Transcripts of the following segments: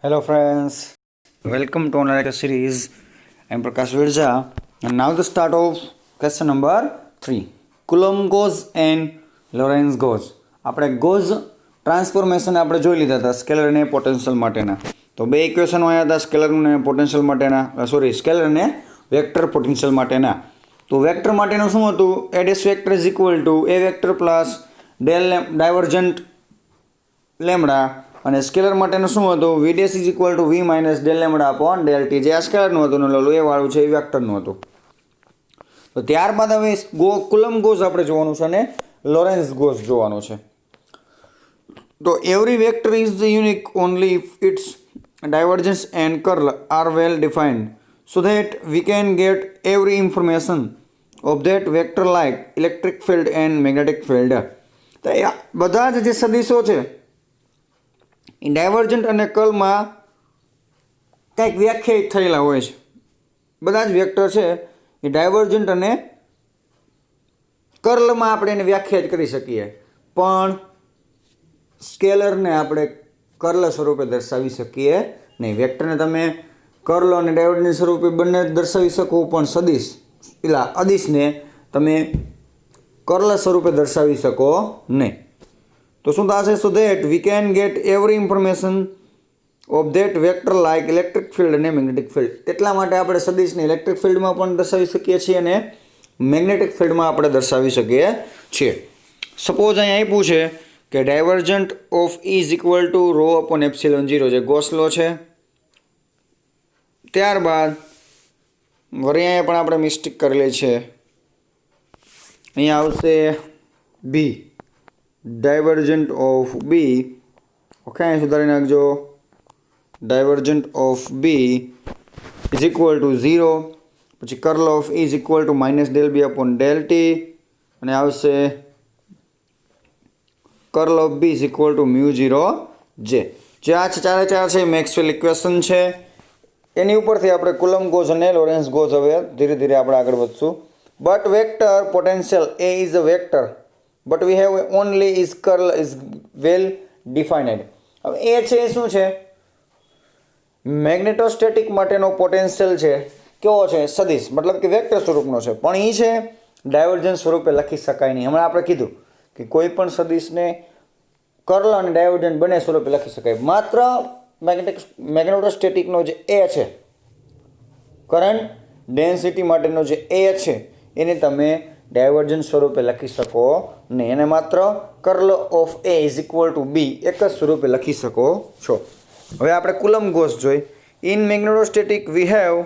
Hello friends, welcome to another series. I am Prakash Virja and now the start of question number 3. Coulomb goes and Lorentz goes. આપણે goes transformation આપણે જોઈ લીધા હતા scalar અને potential માટેના. તો બે ઇક્વેશનો આવ્યા હતા સ્કેલર અને પોટેન્શિયલ માટેના સ્કેલર અને વેક્ટર પોટેન્શિયલ માટેના. તો વેક્ટર માટેનું શું હતું? A dash vector is equal to A vector plus del divergent lambda અને સ્કેલર માટેનું શું હતું? V dash is equal to V minus del lambda upon del T. જે આ સ્કેલરનું હતું ને એ વાળું છે એ વેક્ટરનું હતું. તો ત્યારબાદ હવે કુલમ ગોઝ આપણે જોવાનું છે અને લોરેન્સ ગોઝ જોવાનું છે. તો every vector is unique only if it's divergence and curl are well defined so that we can get every information of that vector like electric field and magnetic field. તો બધા જ જે સદિશો છે એ divergent અને કર્લમાં કંઈક વ્યાખ્યાયિત થયેલા હોય છે. બધા જ વેક્ટર છે એ ડાયવર્જન્ટ અને કર્લમાં આપણે એને વ્યાખ્યાયિત કરી શકીએ, પણ સ્કેલરને આપણે કર્લ સ્વરૂપે દર્શાવી શકીએ નહીં. વેક્ટરને તમે કર્લ અને ડાયવર્જન્ટ સ્વરૂપે બંને દર્શાવી શકો, પણ અદિશને તમે કર્લ સ્વરૂપે દર્શાવી શકો નહીં. તો શું થશે? So that we can get every information of that vector like electric field અને મેગ્નેટિક ફિલ્ડ. એટલા માટે આપણે સદિશને ઇલેક્ટ્રિક ફિલ્ડમાં પણ દર્શાવી શકીએ છીએ અને મેગ્નેટિક ફિલ્ડમાં આપણે દર્શાવી શકીએ છીએ. સપોઝ અહીં આપ્યું છે કે divergent of E is equal to rho upon epsilon 0, જે ગોસ લો છે. ત્યારબાદ વળી અહીંયા પણ આપણે મિસ્ટેક કરેલી છે. અહીંયા આવશે B, divergent of B. Okay, અહીં સુધારી નાખજો. Divergent of B is equal to 0, પછી curl of E is equal to minus del B upon del T, અને આવશે curl of B is equal to mu 0 J. જે આ ચારે ચાર છે મેક્સવેલ ઇક્વેશન છે. એની ઉપરથી આપણે કુલમ ગોઝ અને લોરેન્સ ગોઝ હવે ધીરે ધીરે આપણે આગળ વધશું. But vector potential A is a vector but we have only is curl is well defined. હવે એ છે એ શું છે? મેગ્નેટોસ્ટેટિક માટેનો પોટેન્શિયલ છે કેવો છે? સદિશ, મતલબ કે વેક્ટર સ્વરૂપનો છે, પણ એ છે ડાયવર્જન્ટ સ્વરૂપે લખી શકાય નહીં. હમણાં આપણે કીધું કે કોઈ પણ સદિશને કર્લ અને ડાયવર્જન્ટ બંને સ્વરૂપે લખી શકાય. માત્ર મેગ્નેટોસ્ટેટિકનો જે એ છે, કરંટ ડેન્સિટી માટેનો જે એ છે, એને તમે ડાયવર્જન્ટ સ્વરૂપે લખી શકો નહીં. એને માત્ર curl of A is equal to B એક જ સ્વરૂપે લખી શકો છો. હવે આપણે કુલમ ગોસ જોઈ. In magnetostatic we have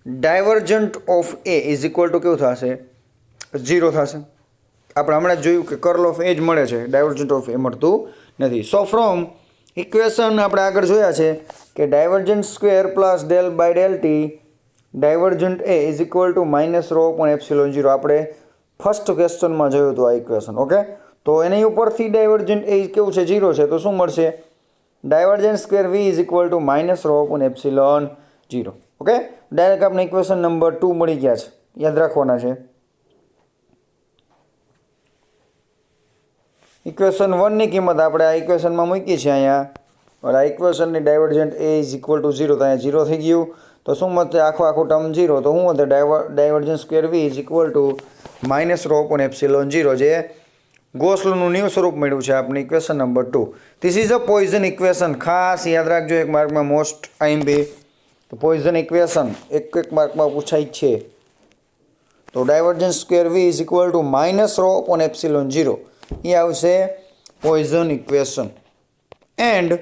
divergent of A is equal to કેવું થશે? 0 થશે. આપણે હમણાં જ જોયું કે કર્લ ઓફ એ જ મળે છે, ડાયવર્જન્ટ ઓફ એ મળતું નથી. સો ફ્રોમ ઇક્વેશન આપણે આગળ જોયા છે કે divergent square plus del by del T divergent A is equal to minus rho પણ એપ્સિલોન 0. આપણે ફર્સ્ટ ક્વેશ્ચનમાં જોયું હતું આ ઇક્વેશન. ઓકે, તો એની ઉપરથી ડાયવર્જન્ટ એ કેવું છે? 0 છે. તો શું મળશે? Divergent square V is equal to minus rho પણ એપ્સિલોન 0. ઓકે, ડાયરેક્ટ આપણે ઇક્વેશન નંબર 2 મળી ગયા છે, યાદ રાખવાના છે. ઇક્વેશન 1ની કિંમત આપણે આ ઇક્વેશનમાં મૂકી છે અહીંયા. આ ઇક્વેશનની divergent A is equal to 0, તો અહીંયા 0 થઈ ગયું. તો શું મળશે? આખું ટર્મ 0. તો શું મળશે? Divergent square V is equal to minus rho upon epsilon 0, જે ગોસલોનું ન્યૂ સ્વરૂપ મળ્યું છે આપણે equation number 2. This is a Poisson equation. ખાસ યાદ રાખજો, એક માર્કમાં મોસ્ટ આઈએમપી. તો પોઈઝન ઇક્વેશન એક માર્કમાં પૂછાય છે. તો divergent square V is equal to minus rho upon epsilon 0, એ આવશે Poisson equation. And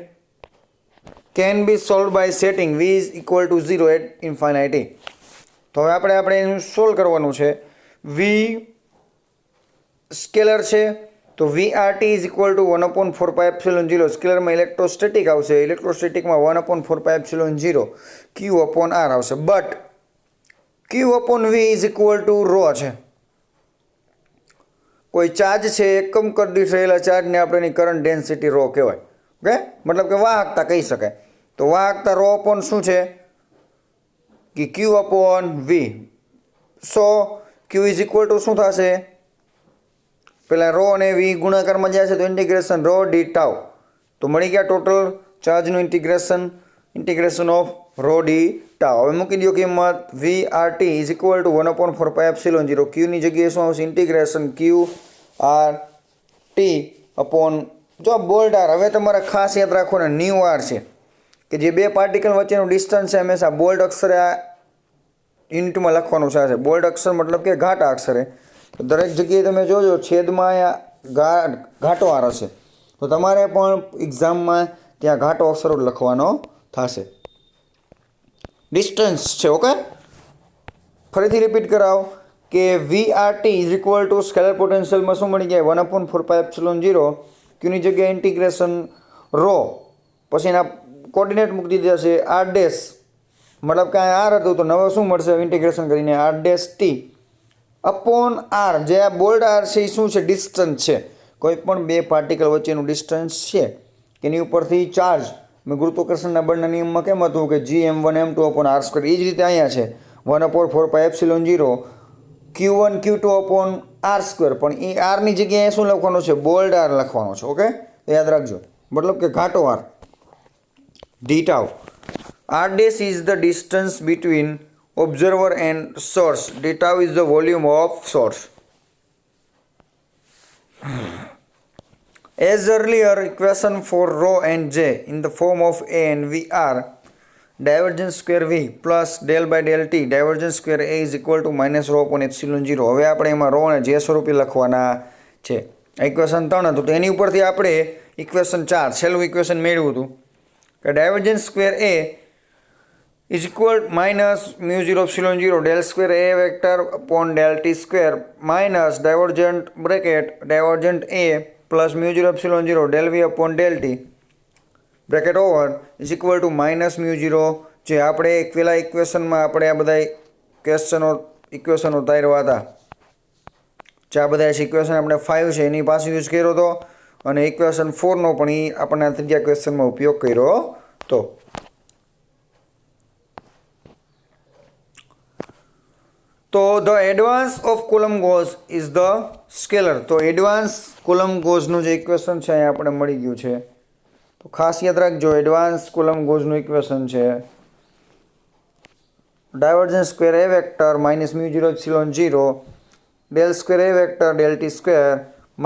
can be solve by setting V is equal to 0 at ઇન્ફાઇનાઇટી. તો હવે આપણે એનું સોલ્વ કરવાનું છે. વી સ્કેલર છે, તો V R T is equal to 1/4 epsilon 0. સ્કેલરમાં ઇલેક્ટ્રોસ્ટેટિક આવશે, ઇલેક્ટ્રોસ્ટેટિકમાં 1/4 એપ્સિલોન 0 ક્યુ અપોન આર આવશે. But Q upon V is equal to rho છે. કોઈ ચાર્જ છે, એકમ કદ દીઠ રહેલા ચાર્જને આપણે એની કરંટ ડેન્સિટી રો કહેવાય. ઓકે, મતલબ કે વાહકતા કહી શકાય. તો વાહકતા રો અપોન શું છે કે Q upon V. So Q is equal to શું થશે? પહેલાં રો અને વી ગુણાકારમાં જશે તો ઇન્ટિગ્રેશન રો ડી ટાઉ. તો મળી ગયા ટોટલ ચાર્જનું integration integration of rho D tau. હવે મૂકી દો કિંમત V R T is equal to 1/4πε0. ક્યુની જગ્યાએ શું આવશે? Integration Q R T upon જો બોલ્ડ આર. હવે તમારે ખાસ યાદ રાખવાનું ન્યૂ આર છે કે જે બે પાર્ટિકલ વચ્ચેનું ડિસ્ટન્સ છે હંમેશા બોલ્ડ અક્ષરે આ યુનિટમાં લખવાનું છે. બોલ્ડ અક્ષર મતલબ કે ઘાટા અક્ષરે. તો દરેક જગ્યાએ તમે જોજો છેદમાં અહીંયા ઘાટો આર હશે. તો તમારે પણ એક્ઝામમાં ત્યાં ઘાટો અક્ષરો લખવાનો થશે. ડિસ્ટન્સ છે. ઓકે, ફરીથી રિપીટ કરાવો કે V R T is equal to scalar પોટેન્શિયલમાં શું મળી જાય? 1/4πε0. ક્યુની જગ્યાએ ઇન્ટિગ્રેશન રો, પછી એના કોર્ડિનેટ મૂકી દીધા છે આર ડેશ, મતલબ કે આર હતું તો નવો શું મળશે? ઇન્ટિગ્રેશન કરીને R dash T upon R. જે આ બોલ્ડ આર છે એ શું છે? ડિસ્ટન્સ છે. કોઈ પણ બે પાર્ટિકલ વચ્ચેનું ડિસ્ટન્સ છે કે એની ઉપરથી ચાર્જ. મેં ગુરુત્વાકર્ષણના બળના નિયમમાં કેમ હતું કે G(m1m2) અપોન આર સ્ક્વેર. એ જ રીતે અહીંયા છે 1/4πε0 Q1 Q2 upon R square. પણ એ આરની જગ્યાએ શું લખવાનું છે? બોલ્ડ આર લખવાનો છે. ઓકે, યાદ રાખજો, મતલબ કે ઘાટો R. D tau. R dash is the distance between observer and source. D tau is the volume of source. As earlier equation for rho and j in the form of A and V are divergence square V plus del by del T divergence square A is equal to minus rho upon epsilon 0. હવે આપણે એમાં row અને જે સ્વરૂપે લખવાના છે. Equation 3 હતું તો એની ઉપરથી આપણે ઇક્વેશન 4 છેલ્લું ઇક્વેશન મેળવ્યું હતું કે divergence square A is equal minus mu 0 epsilon 0 del square A vector upon del T square minus divergent bracket divergent A plus mu 0 epsilon 0 del V upon del T bracket over is equal to minus mu 0. જે આપણે પેલા ઇક્વેશનમાં આપણે આ બધા ઇક્વેશનો તાર્યા હતા. જે આ બધા ઇક્વેશન આપણે 5 છે એની પાસે યુઝ કર્યો હતો અને ઇક્વેશન 4નો પણ એ આપણને ત્રીજા ક્વેશ્ચનમાં ઉપયોગ કર્યો હતો. તો the advance of Coulomb gauge is the scalar. તો એડવાન્સ Coulomb gaugeનું જે ઇક્વેશન છે અહીંયા આપણે મળી ગયું છે. તો ખાસ યાદ રાખજો એડવાન્સ Coulomb gaugeનું ઇક્વેશન છે divergence square A vector minus mu 0 epsilon 0 del square A vector del T square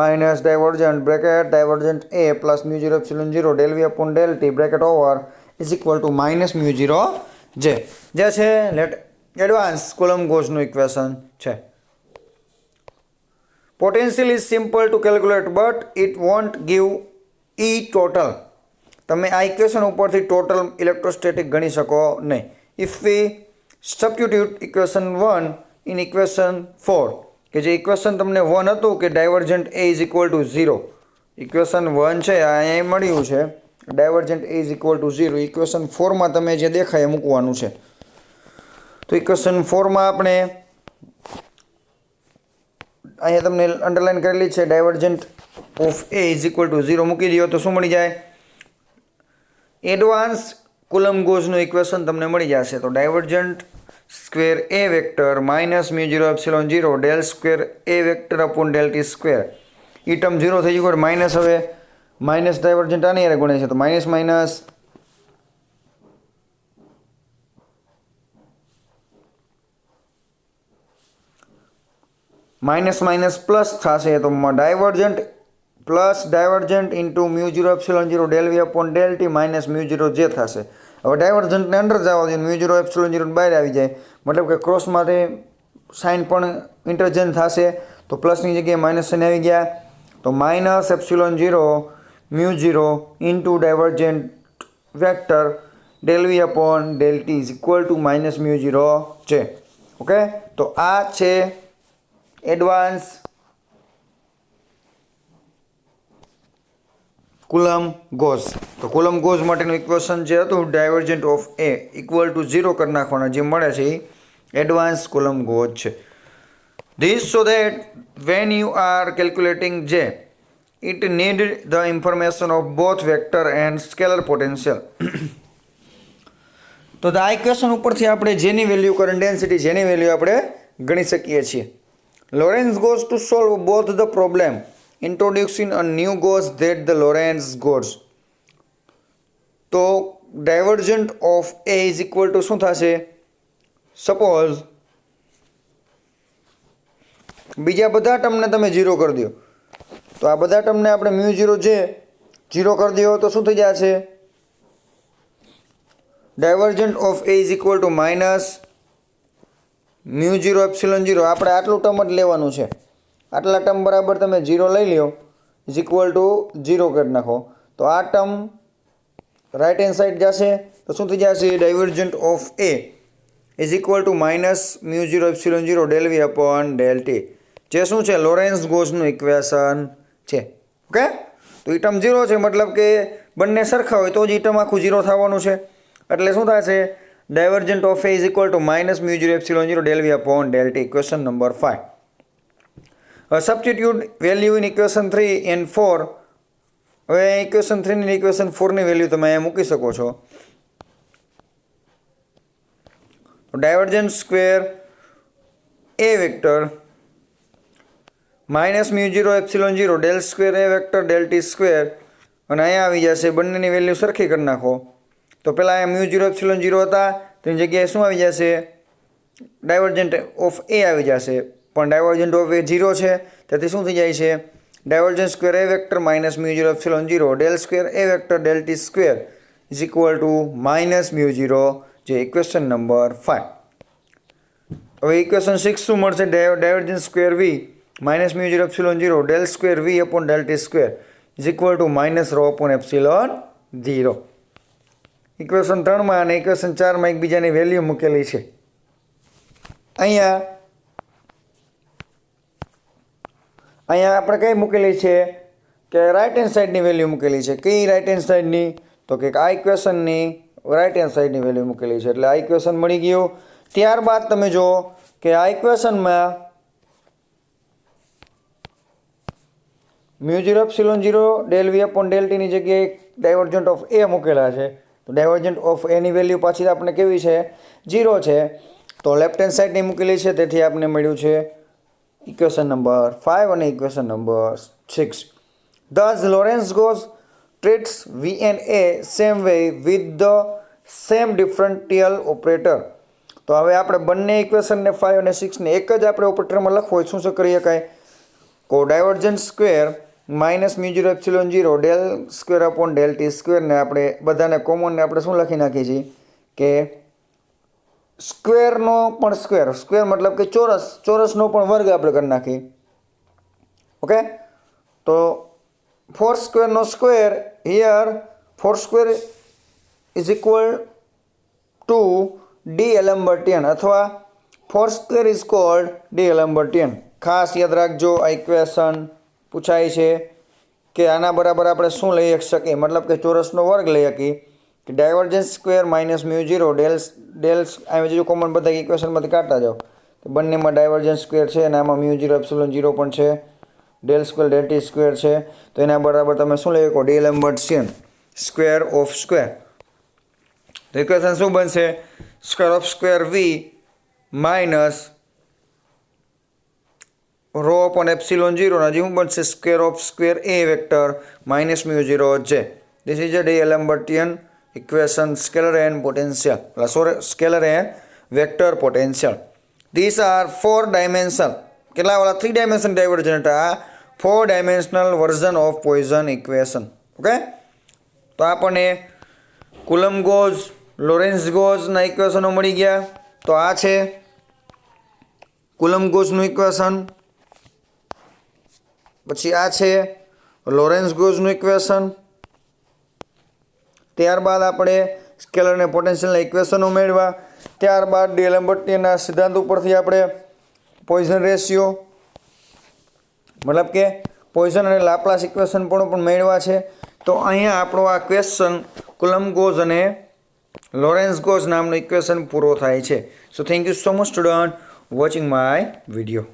minus divergent bracket divergent A plus mu 0 epsilon 0 del V upon del T bracket over is equal to minus mu 0 J. જે છે advance Coulomb gaugeનું equation છે. Potential is simple to calculate but it won't give E total. તમે આ equation ઉપરથી total electrostatic ગણી શકો નહીં. If we substitute equation 1 in equation 4 કે જે ઇક્વેશન તમને 1 હતું કે divergent A is equal to 0. Equation 1 છે અહીંયા મળ્યું છે divergent A is equal to 0. Equation 4માં તમે જે દેખાય એ મૂકવાનું છે. તો ઇક્વેશન 4માં આપણે અહીંયા તમને અંડરલાઇન કરેલી છે divergent of A is equal to 0 મૂકી દો તો શું મળી જાય? એડવાન્સ Coulomb gaugeનું ઇક્વેશન તમને મળી જશે. તો divergent square A vector minus mu 0 epsilon 0 del square A vector upon del T square. A term 0 થઈ ગયું માઇનસ. હવે માઇનસ ડાયવર્જન્ટ આની યારે ગુણે છે તો minus minus minus minus plus થશે તો divergent plus divergent into mu 0 epsilon 0 del V upon del T minus mu 0 જે થશે. હવે ડાયવર્જન્ટને અંડર જવા દે મ્યુ 0 એપ્સિલોન 0 બહાર આવી જાય મતલબ કે ક્રોસમાંથી સાઇન પણ ઇન્ટરચેન્જ થશે. તો પ્લસની જગ્યાએ માઇનસ સાઇન આવી ગયા તો minus epsilon 0 mu 0 into divergent vector del V upon del T is equal to minus mu 0 છે. ઓકે, તો આ છે એડવાન્સ Coulomb gauge. તો Coulomb gauge માટેનું ઇક્વેશન જે હતું divergent of A equal to 0 કરી નાખવાના જે મળે છે એ એડવાન્સ Coulomb gauge છે. This so that when you are calculating J it need the information of both vector and scalar potential. તો આ ઇક્વેશન ઉપરથી આપણે જેની વેલ્યુ કરંટ ડેન્સિટી જેની વેલ્યુ આપણે ગણી શકીએ છીએ. Lorentz gauge to solve both the problem introducing a new gauge that the Lorentz gauge. તો divergent of A is equal to શું થશે? સપોઝ બીજા બધા ટર્મને તમે 0 કરી દો, તો આ બધા ટર્મને આપણે મ્યુ 0 જે 0 કરી દો તો શું થઈ જશે? Divergent of A is equal to minus mu 0 epsilon 0. આપણે આટલું ટર્મ જ લેવાનું છે. આટલા ટર્મ બરાબર તમે 0 લઈ લ્યો, ઇઝ ઇક્વલ ટુ 0 કરી નાખો, તો આ ટર્મ રાઇટ હેન્ડ સાઈડ જશે તો શું થઈ જશે? Divergent of A is equal to minus mu 0 epsilon 0 del V upon del T, જે શું છે? લોરેન્સ ગોસનું ઇક્વેશન છે. ઓકે, તો એ ટર્મ 0 છે, મતલબ કે બંને સરખા હોય તો જ એ ટર્મ આખું 0 થવાનું છે. એટલે શું થશે? Divergent of A is equal to minus mu 0 epsilon 0 del V upon del T. Question number 5. Substitute value in equation 3 and 4. હવે ઇક્વેશન 3 ની ઇક્વેશન 4 ની વેલ્યુ તમે અહીંયા મૂકી શકો છો. Divergent square A vector minus mu 0 epsilon 0 del square A vector del T square, અને અહીંયા આવી જશે. બંનેની વેલ્યુ સરખી કરી નાખો તો પહેલાં અહીંયા મ્યુ 0 એપ્સિલોન 0 હતા તેની જગ્યાએ શું આવી જશે? ડાયવર્જન્ટ ઓફ એ આવી જશે. પણ ડાયવર્જન્ટ ઓફ એ 0 છે, તેથી શું થઈ જાય છે? Divergent square A vector minus mu 0 epsilon 0 del square A vector del T square is equal to minus mu 0, જે ઇક્વેશન નંબર 5. હવે ઇક્વેશન 6 શું મળશે? Divergent square V minus mu 0 epsilon 0 del square V upon del T square is equal to minus rho upon epsilon 0. Equation 3માં અને equation 4માં એકબીજાની value મૂકેલી છે. અહીંયા આપણે કઈ મૂકેલી છે? કે રાઇટ હેન્ડ સાઈડની વેલ્યુ મૂકેલી છે. કઈ રાઇટ હેન્ડ સાઈડની? તો કે આ ઇક્વેશનની રાઇટ હેન્ડ સાઈડની વેલ્યુ મૂકેલી છે. એટલે આ ઇક્વેશન મળી ગયું. ત્યારબાદ તમે જુઓ કે આ ઇક્વેશનમાં mu 0 epsilon 0 del V upon del ટીની જગ્યાએ ડાયવર્જન્ટ ઓફ એ મૂકેલા છે. તો ડાયવર્જન્ટ ઓફ એની વેલ્યુ પાછી આપણે કેવી છે? 0 છે. તો લેફ્ટ હેન્ડ સાઈડની મૂકેલી છે, તેથી આપણે મળ્યું છે ઇક્વેશન નંબર 5 અને equation number 6. Thus Lorentz Gauss treats V and A same way with the same differential operator. તો હવે આપણે બંને ઇક્વેશનને 5 અને 6 ને એક જ આપણે ઓપરેટરમાં લખવું હોય શું કરી શકાય? કો divergent square minus mu 0 epsilon 0 del square upon del T સ્ક્વેરને આપણે બધાને કોમનને આપણે શું લખી નાખીએ છીએ? કે સ્ક્વેરનો પણ સ્ક્વેર, સ્ક્વેર મતલબ કે ચોરસ, ચોરસનો પણ વર્ગ આપણે કરી નાખીએ. ઓકે, તો 4 સ્ક્વેરનો square here 4 square is equal to d'Alembertian, અથવા 4 square is called d'Alembertian. ખાસ યાદ રાખજો, આ ઇક્વેશન પૂછાય છે કે આના બરાબર આપણે શું લઈ શકીએ? મતલબ કે ચોરસનો વર્ગ લઈ શકીએ કે divergent square minus mu 0 del આવી જો કોમન બધા ઇક્વેશનમાંથી કાઢતા જાઓ કે બંનેમાં ડાયવર્જન્ટ સ્ક્વેર છે અને આમાં મ્યુ 0 એપ્સિલોન 0 પણ છે, del square del T square છે, તો એના બરાબર તમે શું લઈ શકો? D'Alembertian square of square. તો ઇક્વેશન શું બનશે? Square of square V minus rho upon epsilon 0 ના જે શું બનશે? Square of square A vector minus mu 0 જે. This is a d'Alembertian equation scalar and potential, scalar and vector potential. These are 4 dimensional, કેટલા વાળા 3 dimension divergent, આ 4 dimensional version of Poisson equation. Okay, તો આપણને coulomb goes Lawrence ગોઝના ઇક્વેશનો મળી ગયા. તો આ છે કુલમ્બ ગોઝનું ઇક્વેશન, પછી આ છે લોરેન્સ ગોઝનું ઇક્વેશન, ત્યારબાદ આપણે સ્કેલર અને પોટેન્શિયલના ઇક્વેશનો મેળવ્યા, ત્યારબાદ ડી એલેમ્બર્ટિયનના સિદ્ધાંત ઉપરથી આપણે પોઇઝન રેશિયો મતલબ કે પોઇઝન અને લાપ્લાસ ઇક્વેશન પણ મેળવ્યા છે. તો અહીંયા આપણો આ ક્વેશ્ચન કુલમ્બ ગોઝ અને લોરેન્સ ગોઝ નામનું ઇક્વેશન પૂરો થાય છે. So thank you so much student watching my video.